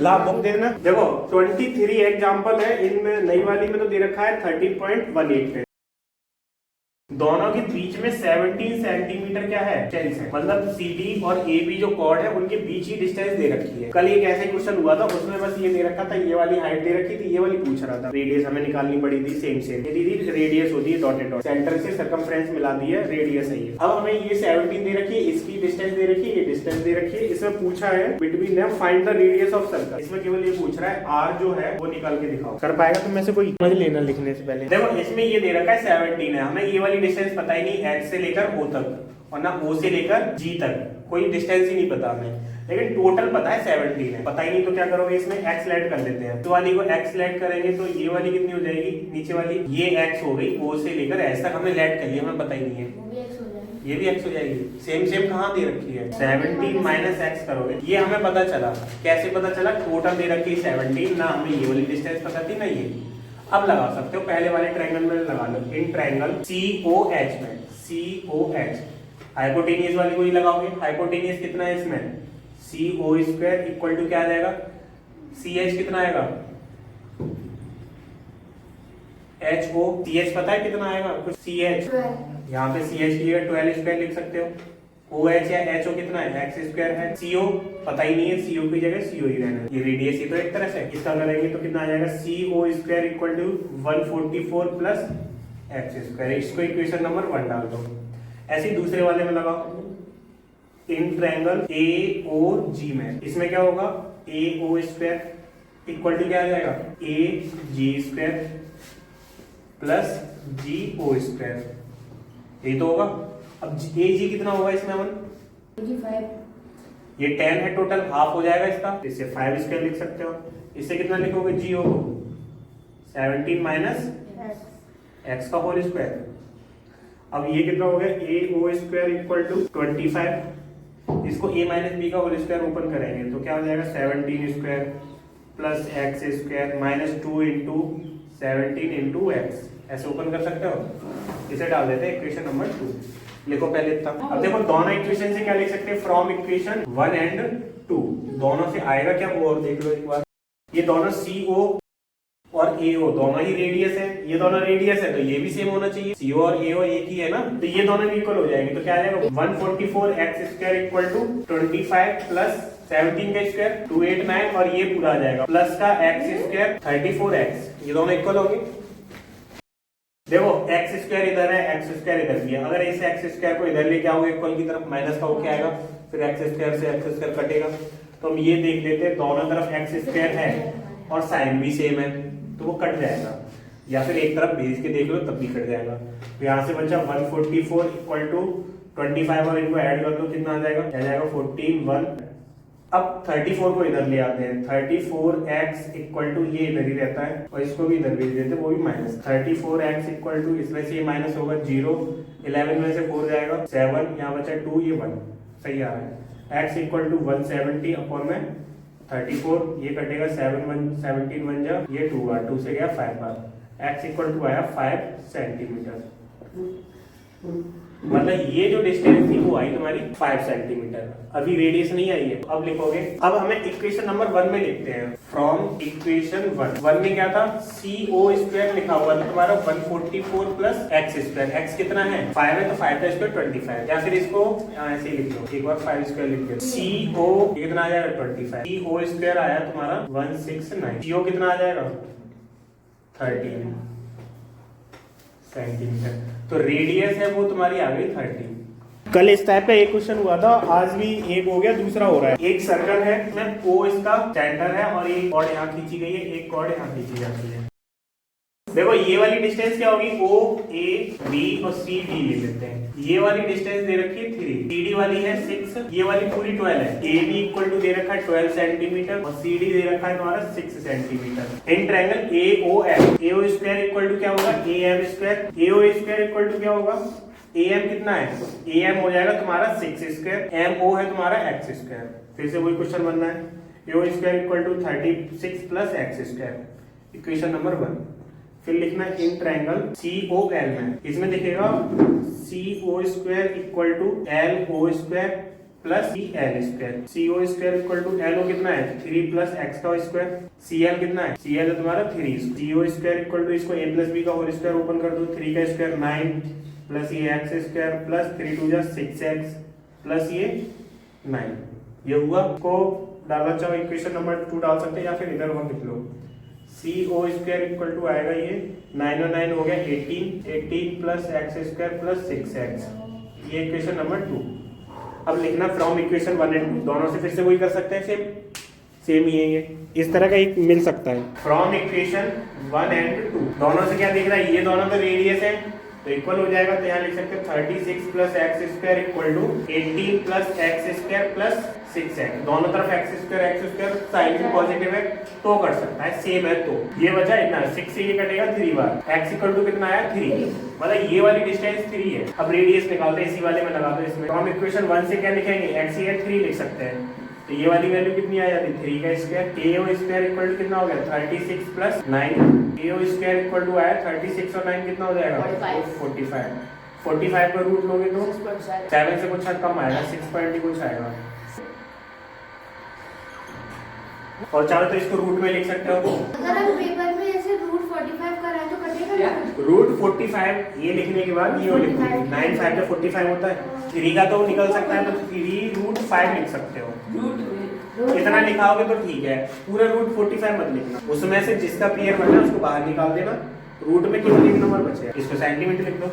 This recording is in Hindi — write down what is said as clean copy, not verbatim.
लाभ बुक देना। देखो 23 एग्जाम्पल है, इनमें नई वाली में तो दे रखा है 30.18 पे। दोनों के बीच में 17 सेंटीमीटर क्या है, डिस्टेंस है। मतलब CD और AB जो कॉर्ड है उनके बीच ही डिस्टेंस दे रखी है। कल एक ऐसा ही क्वेश्चन हुआ था, उसमें बस ये दे रखा था, ये वाली हाइट दे रखी थी, ये वाली पूछ रहा था। रेडियस हमें निकालनी पड़ी थी सेम ये दीदी रेडियस होती है डॉटेड डॉट, सेंटर से सर्कमफ्रेंस मिला दी है, रेडियस है ये। अब हमें ये 17 दे रखी है, इसकी डिस्टेंस दे रखी है, ये डिस्टेंस दे रखी है। इसमें पूछा है between them find the radius of circle. इसमें केवल ये पूछ रहा है R जो है वो निकाल के दिखाओ। कर पाएगा तुम में से कोई? समझ लेना लिखने से पहले। देखो इसमें ये दे रखा है 17 है, हमें ये वाली डिस्टेंस पता ही नहीं, H से लेकर O तक और ना O से लेकर G तक, कोई डिस्टेंस ही नहीं पता हमें, लेकिन टोटल पता है 17 है। पता ही नहीं तो क्या करोगे, इसमें x ऐड कर लेते हैं। तो वाली को x ऐड करेंगे तो ये वाली कितनी हो जाएगी, नीचे वाली ये x हो गई, O से लेकर S तक हमने ऐड कर लिया, हमें पता ही नहीं है, ये भी x हो जाएगी। सेम कहाँ दे रखी है, 17 माइनस x करोगे, ये हमें पता चला। कैसे पता चला, टोटल दे रखी है 17, ना हमें ये वाली डिस्टेंस पता थी ना ये। अब लगा सकते हो, पहले वाले ट्रायंगल में लगा लो, इन ट्रायंगल COH में, COH हाइपोटेनियस वाली को ही लगाओगे। हाइपोटेनियस कितना है इसमें, CO² इक्वल टू क्या आ जाएगा, CH कितना आएगा, HO, CH पता है कितना आएगा कुछ, CH यहाँ पे CH की जगह 12² लिख सकते हो। OH या HO कितना है, x² है। CO पता ही नहीं है, CO की जगह CO ही रहना है, ये रेडियस ही तो एक तरह से। इसका करेंगे तो कितना आ जाएगा, CO² equal to 144 plus x²। इसको इक्वेशन नंबर 1 डाल दो। ऐसे ही दूसरे वाले में लगाओ, इन ट्रायंगल AOG में, इसमें क्या होगा, AO² इक्वल टू क्या आ जाएगा, AG² प्लस GO², यही तो होगा। अब AG कितना होगा इसमें, अपन 25, ये 10 है टोटल, हाफ हो जाएगा इसका, इससे 5² लिख सकते हो। इससे कितना लिखोगे, GO को 17 माइनस x का होल स्क्वायर। अब ये कितना हो गया, AO² इक्वल टू 25, इसको A माइनस B का होल स्क्वायर ओपन करेंगे तो क्या हो जाएगा, 17² plus x² minus 2 into 17 into x, ऐसे ओपन कर सकते हो। इसे डाल देते हैं इक्वेशन नंबर 2, लिखो पहले इतना। अब देखो दोनों इक्वेशन से क्या लिख सकते हैं, फ्रॉम इक्वेशन 1 एंड 2, दोनों से आएगा क्या वो और देख लो एक बार। ये दोनों CO और AO दोनों ही रेडियस है, ये दोनों रेडियस है तो ये भी सेम होना चाहिए, CO और AO एक ही है ना, तो ये दोनों भी इक्वल हो जाएंगे। तो क्या आ जाएगा, 144x² इक्वल टू 25 प्लस 17 का स्क्वायर 289 और ये पूरा आ जाएगा प्लस का x² 34x, ये दोनों इक्वल होंगे। देखो x² इधर है, x² इधर भी है, अगर इस x² को इधर लेके आओगे इक्वल की तरफ, माइनस का हो क्या आएगा, फिर x² से x² कटेगा। तो हम ये देख लेते हैं, दोनों तरफ x² है और साइन भी सेम है तो वो कट जाएगा, या फिर एक तरफ भेज के देख लो तब भी कट जाएगा। तो यहाँ से बचा 144 इक्वल टू 25 और इनको ऐड कर दो, कितना आ जाएगा, आ जाएगा 14 1। अब 34 को इधर ले आते हैं, 34x इक्वल टू ये इधर ही रहता है और इसको भी इधर भेज देते हैं, वो भी माइनस। 34x इक्वल टू, इसमें से ये माइनस होगा 0, 11 में से 4 जाएगा 7, यहाँ बचा 2, ये 1 सही आ रहा है। x इक्वल टू 170 अपॉन में 34, ये कटेगा 17 1 जा, ये 2 बार, 2 से गया 5 बार, x इक्वल टू आया 5 सेंटीमीटर। मतलब ये जो डिस्टेंस थी वो आई तुम्हारी 5 सेंटीमीटर, अभी रेडियस नहीं आई है। अब लिखोगे, अब हमें इक्वेशन नंबर 1 में लिखते हैं, फ्रॉम इक्वेशन 1 में क्या था, CO² लिखा हुआ था तुम्हारा 144 प्लस x², x कितना है 5 है तो 5 का स्क्वायर 25, या फिर इसको ऐसे ही लिख लो, एक बार 5² लिख दो। CO कितना आ जाएगा 25, CO² आया तुम्हारा 169, CO कितना आ जाएगा 13 सेंटीमीटर, तो रेडियस है वो तुम्हारी आ गई 30। कल इस टाइप का एक क्वेश्चन हुआ था, आज भी एक हो गया, दूसरा हो रहा है। एक सर्कल है, इसमें O इसका सेंटर है और एक कॉर्ड यहाँ खींची गई है, एक कॉर्ड यहाँ खींची जाती है। देखो ये वाली डिस्टेंस क्या होगी, O A B और C D ले लेते हैं। ये वाली डिस्टेंस दे रखी है 3, CD वाली है 6, ये वाली पूरी 12 है। AB इक्वल टू दे रखा है 12 सेंटीमीटर और CD दे रखा है तुम्हारा 6 centimetre. In triangle AOM, AO² equal to क्या होगा, AM², AO² इक्वल टू क्या होगा, AM कितना है, AM हो जाएगा तुम्हारा 6², MO है तुम्हारा x²। फिर से वही क्वेश्चन बनना है, AO² equal to 36 plus x², equation number 1। फिर लिखना है इन ट्रायंगल COL में, इसमें दिखेगा CO² equal to LO² plus C L square, C O square equal to L O कितना है 3 प्लस एक्स का स्क्वायर, सी एल कितना है, सी एल है तुम्हारा 3, C O square equal to इसको ए प्लस बी का होल स्क्वायर ओपन कर दो, 3 का स्क्वायर 9 प्लस ये एक्स स्क्वायर प्लस 3 2 जा 6x प्लस ये 9, ये हुआ। को डालना चाहो इक्वेशन नंबर 2 डाल सकते हैं या फिर इधर वहां लिख लो, सी ओ स्क्वायर इक्वल टू आएगा ये 9 और 9 हो गया 18 plus X square plus 6x, ये इक्वेशन नंबर 2। अब लिखना फ्रॉम इक्वेशन 1 एंड 2, दोनों से फिर से वही कर सकते हैं, सेम ही है ये, इस तरह का एक मिल सकता है। फ्रॉम इक्वेशन 1 एंड 2 दोनों से क्या दिख रहा है, ये दोनों तो रेडियस है तो इक्वल हो जाएगा, तो यहाँ लिख सकते हैं 36 plus X square equal to 18 plus X square plus 6x, दोनों तरफ एक्स स्क्वायर साइन भी पॉजिटिव है तो कर सकता है, सेम है तो ये बचा इतना 6 से ये कटेगा 3 बार, x इक्वल टू कितना आया 3, मतलब ये वाली डिस्टेंस 3 है। अब रेडियस निकालते हैं, इसी वाले में लगा दो इसमें, तो हम इक्वेशन 1 से क्या लिखेंगे, x ये 3 लिख सकते हैं, तो ये वाली वैल्यू कितनी आ जाती है 3 का square, ao square equal to कितना हो गया 36 plus 9, ao square equal to आया 36 और 9 कितना हो जाएगा 45 पर रूट लोगे तो 7 से कुछ कम आएगा, 6 पॉइंट कुछ आएगा, और चाहो तो इसको रूट में लिख सकते हो। अगर हम पेपर में ऐसे रूट 45 कराए तो कटेगा ना? रूट 45 ये लिखने के बाद ये लिखो 9 5 का 45 होता है, 3 का तो निकल सकता है, तो 3 रूट 5 लिख सकते हो, इतना लिखाओगे तो ठीक है, पूरा रूट 45 मत लिखना, उसमें से जिसका पीयर बनना है उसको बाहर निकाल देना, रूट में केवल एक नंबर बचेगा, इसको सेंटीमीटर लिख दो।